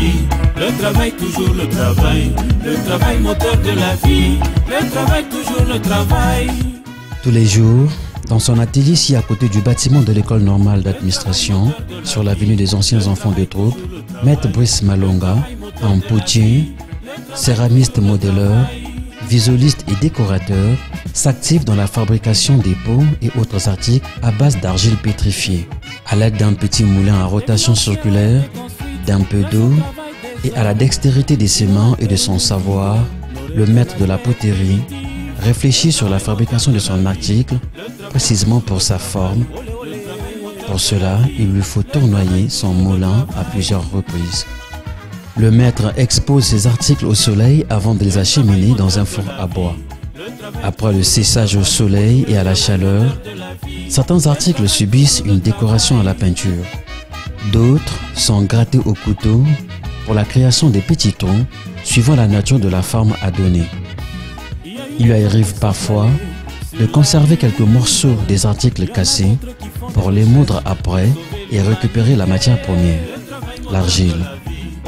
vie. Le travail, toujours le travail moteur de la vie. Le travail, toujours le travail. Tous les jours, dans son atelier ici à côté du bâtiment de l'école normale d'administration, sur l'avenue des anciens enfants de troupe, Maître Brice Malonga, un potier, céramiste modéleur, visualiste et décorateur, s'active dans la fabrication des pots et autres articles à base d'argile pétrifiée, à l'aide d'un petit moulin à rotation circulaire, d'un peu d'eau et à la dextérité de ses mains et de son savoir, le maître de la poterie réfléchit sur la fabrication de son article, précisément pour sa forme. Pour cela, il lui faut tournoyer son moulin à plusieurs reprises. Le maître expose ses articles au soleil avant de les acheminer dans un four à bois. Après le séchage au soleil et à la chaleur, certains articles subissent une décoration à la peinture. D'autres sont grattés au couteau pour la création des petits troncs suivant la nature de la forme à donner. Il lui arrive parfois de conserver quelques morceaux des articles cassés pour les moudre après et récupérer la matière première, l'argile.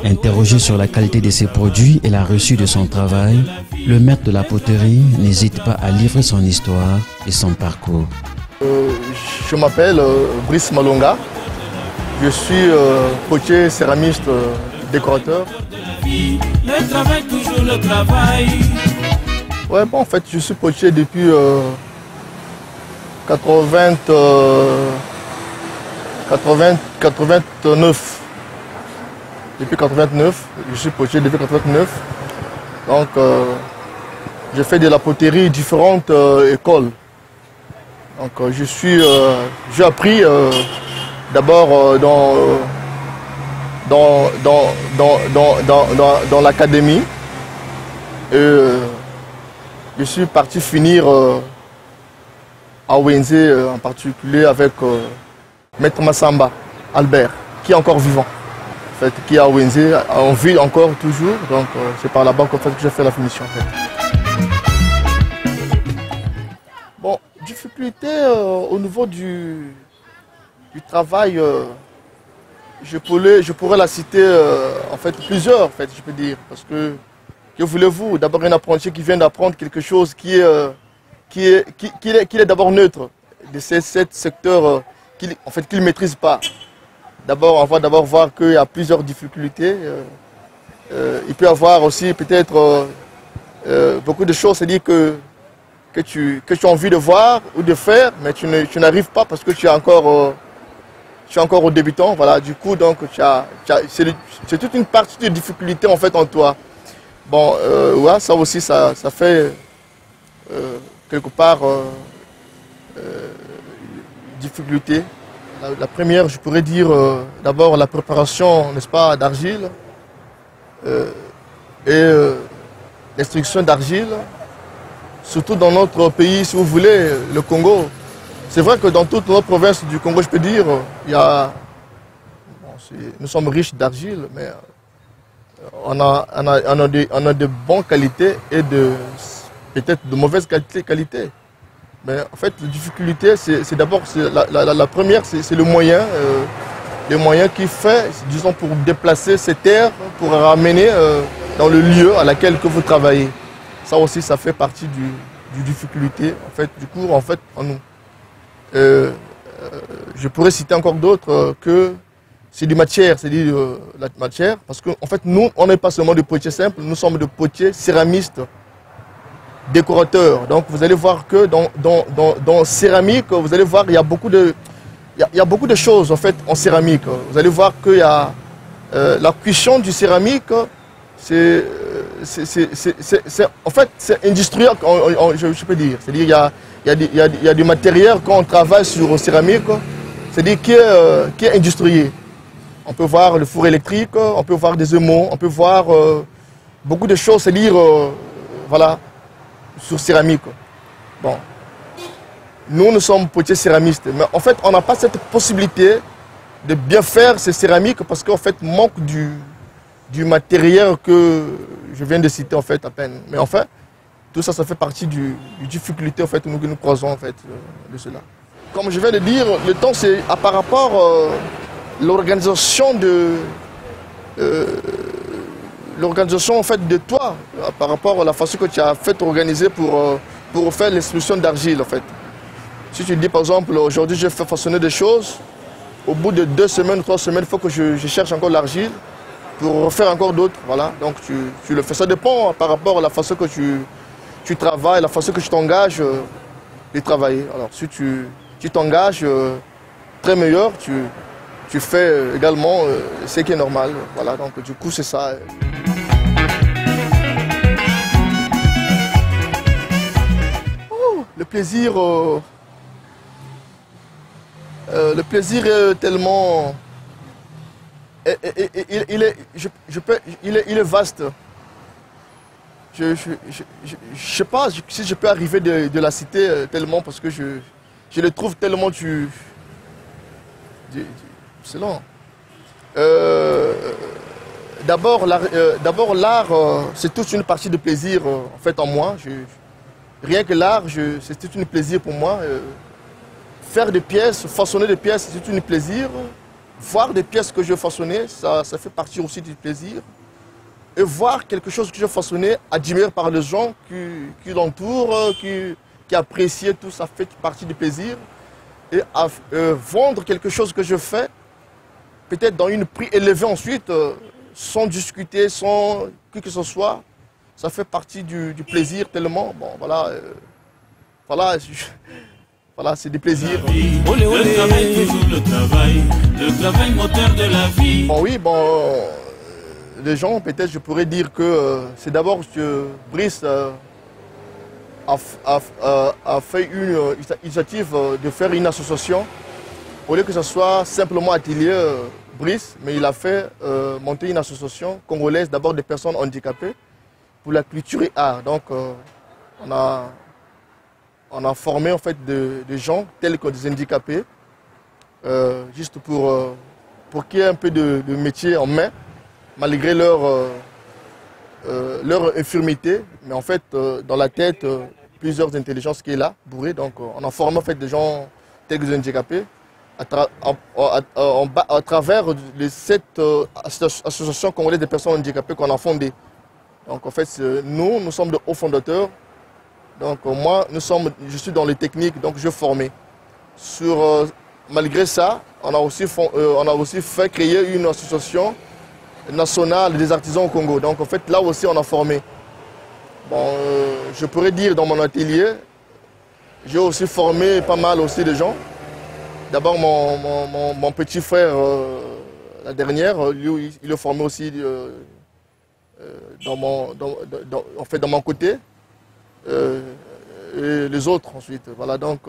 Interrogé sur la qualité de ses produits et la reçue de son travail, le maître de la poterie n'hésite pas à livrer son histoire et son parcours. Je m'appelle Brice Malonga. Je suis potier, céramiste, décorateur. Le travail, toujours le travail. Ouais, bon, en fait, je suis potier depuis 89. Depuis 89, je suis potier depuis 89. Donc, j'ai fait de la poterie différentes écoles. Donc, j'ai appris d'abord dans l'académie. Je suis parti finir à ONZ, en particulier avec Maître Massamba Albert, qui est encore vivant, en fait, qui est à ONZ, on vit encore toujours, donc c'est par là-bas que j'ai fait la finition. En fait. Bon, difficulté au niveau du travail, je pourrais la citer en fait plusieurs, en fait, je peux dire, parce que voulez-vous, d'abord un apprenti qui vient d'apprendre quelque chose qui est d'abord neutre de ce secteur qu'il ne maîtrise pas. D'abord, on va d'abord voir qu'il y a plusieurs difficultés. Il peut y avoir aussi peut-être beaucoup de choses, c'est-à-dire que tu as envie de voir ou de faire, mais tu n'arrives pas parce que tu es encore au débutant. Voilà, du coup, donc, c'est toute une partie de difficulté en fait en toi. Bon, ouais, ça aussi, ça fait quelque part difficulté. La première, je pourrais dire d'abord la préparation, n'est-ce pas, d'argile et l'extraction d'argile, surtout dans notre pays, si vous voulez, le Congo. C'est vrai que dans toute notre province du Congo, je peux dire, nous sommes riches d'argile, mais on a de bonnes qualités et peut-être de mauvaises qualités. Mais en fait, la difficulté, c'est d'abord, la première, c'est le moyen qui fait, disons, pour déplacer ces terres, pour ramener dans le lieu à laquelle que vous travaillez. Ça aussi, ça fait partie du difficulté, en fait, du cours, en fait, en nous. Je pourrais citer encore d'autres que c'est des matières, c'est-à-dire la matière, parce qu'en fait, nous, on n'est pas seulement des potiers simples, nous sommes des potiers céramistes, décorateurs. Donc, vous allez voir que dans céramique, vous allez voir, il y a beaucoup de choses, en fait, en céramique. Vous allez voir qu'il y a la cuisson du céramique, en fait, c'est industriel, je peux dire. C'est-à-dire, il y a du matériel quand on travaille sur la céramique, c'est-à-dire qui est industriel. On peut voir le four électrique, on peut voir des émaux, on peut voir beaucoup de choses, c'est-à-dire, voilà, sur céramique. Bon. Nous sommes potiers céramistes, mais en fait, on n'a pas cette possibilité de bien faire ces céramiques parce qu'en fait, manque du matériel que je viens de citer, en fait, à peine. Mais enfin, tout ça, ça fait partie du difficulté, en fait, que nous croisons, en fait, de cela. Comme je viens de dire, le temps, c'est par rapport à l'organisation l'organisation en fait de toi, par rapport à la façon que tu as fait organiser pour faire l'expulsion d'argile en fait. Si tu dis par exemple, aujourd'hui je fais façonner des choses, au bout de 2 semaines ou 3 semaines, il faut que je cherche encore l'argile pour refaire encore d'autres. Voilà, donc tu le fais. Ça dépend par rapport à la façon que tu travailles, la façon que tu t'engages de travailler. Alors si tu t'engages très meilleur, tu fais également ce qui est normal. Voilà, donc du coup c'est ça. Oh, le plaisir est tellement... Il est vaste. Je ne sais pas si je peux arriver de la citer tellement parce que je le trouve tellement c'est long. D'abord, l'art, c'est toute une partie de plaisir en fait en moi. Rien que l'art, c'est tout un plaisir pour moi. Faire des pièces, façonner des pièces, c'est tout un plaisir. Voir des pièces que je façonnais, ça fait partie aussi du plaisir. Et voir quelque chose que je façonnais, admiré par les gens qui l'entourent, qui apprécient tout, ça fait partie du plaisir. Et vendre quelque chose que je fais, peut-être dans un prix élevé ensuite, sans discuter, sans que ce soit, ça fait partie du plaisir tellement. Bon, voilà. Voilà, c'est des plaisirs. Le travail, toujours le travail moteur de la vie. Bon, oui, les gens, peut-être, je pourrais dire que c'est d'abord que Brice a fait une initiative de faire une association. Au lieu que ce soit simplement atelier Brice, mais il a fait monter une association congolaise, d'abord des personnes handicapées, pour la culture et art. Donc, on a formé en fait des gens tels que des handicapés, juste pour qu'il y ait un peu de métier en main, malgré leur infirmité. Mais en fait, dans la tête, plusieurs intelligences qui est là, bourrées. Donc, on a formé en fait des gens tels que des handicapés à travers cette association congolaise des personnes handicapées qu'on a fondée. Donc, en fait, nous sommes de hauts fondateurs. Donc moi, je suis dans les techniques, donc je formais. Malgré ça, on a aussi fait créer une association nationale des artisans au Congo. Donc en fait, là aussi, on a formé. Bon, je pourrais dire dans mon atelier, j'ai aussi formé pas mal aussi de gens. D'abord mon petit frère, la dernière, lui, il est formé aussi dans mon côté. Et les autres ensuite. Voilà, donc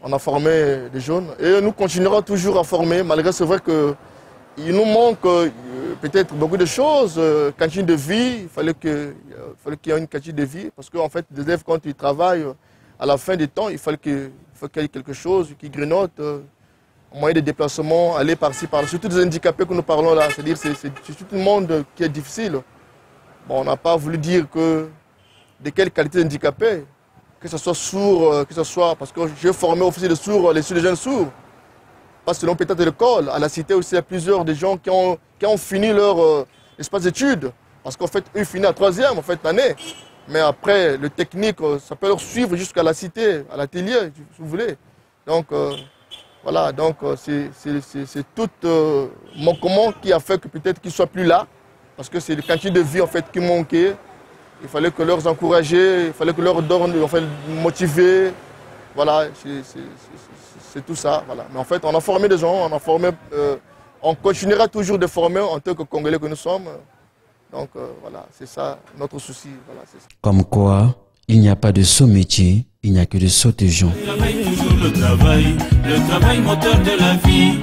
on a formé des jeunes et nous continuerons toujours à former, malgré c'est vrai qu'il nous manque peut-être beaucoup de choses. Cantine de vie, il fallait qu'il y ait une cantine de vie parce qu'en fait, les élèves, quand ils travaillent, à la fin du temps, il faut qu'il y ait quelque chose qui grignote, moyen de déplacement, aller par-ci, par-là. Surtout des handicapés que nous parlons là, c'est-à-dire c'est tout le monde qui est difficile. Bon, on n'a pas voulu dire de quelle qualité handicapé, que ce soit sourd, que ce soit, parce que j'ai formé aussi les sourds, les jeunes sourds. Pas selon peut-être l'école, à la cité aussi, il y a plusieurs des gens qui ont fini leur espace d'études. Parce qu'en fait, eux finissent à 3e en fait, année. Mais après, le technique, ça peut leur suivre jusqu'à la cité, à l'atelier, si vous voulez. Donc, voilà, donc c'est tout mon comment qui a fait que peut-être qu'ils ne soient plus là. Parce que c'est le quantité de vie en fait qui manquait. Il fallait que leur encourager, il fallait que leur donner, enfin, motiver. Voilà, c'est tout ça. Voilà. Mais en fait, on a formé des gens, on continuera toujours de former en tant que Congolais que nous sommes. Donc voilà, c'est ça notre souci. Voilà, ça. Comme quoi, il n'y a pas de saut métier, il n'y a que de sauts gens. Le travail moteur de la vie.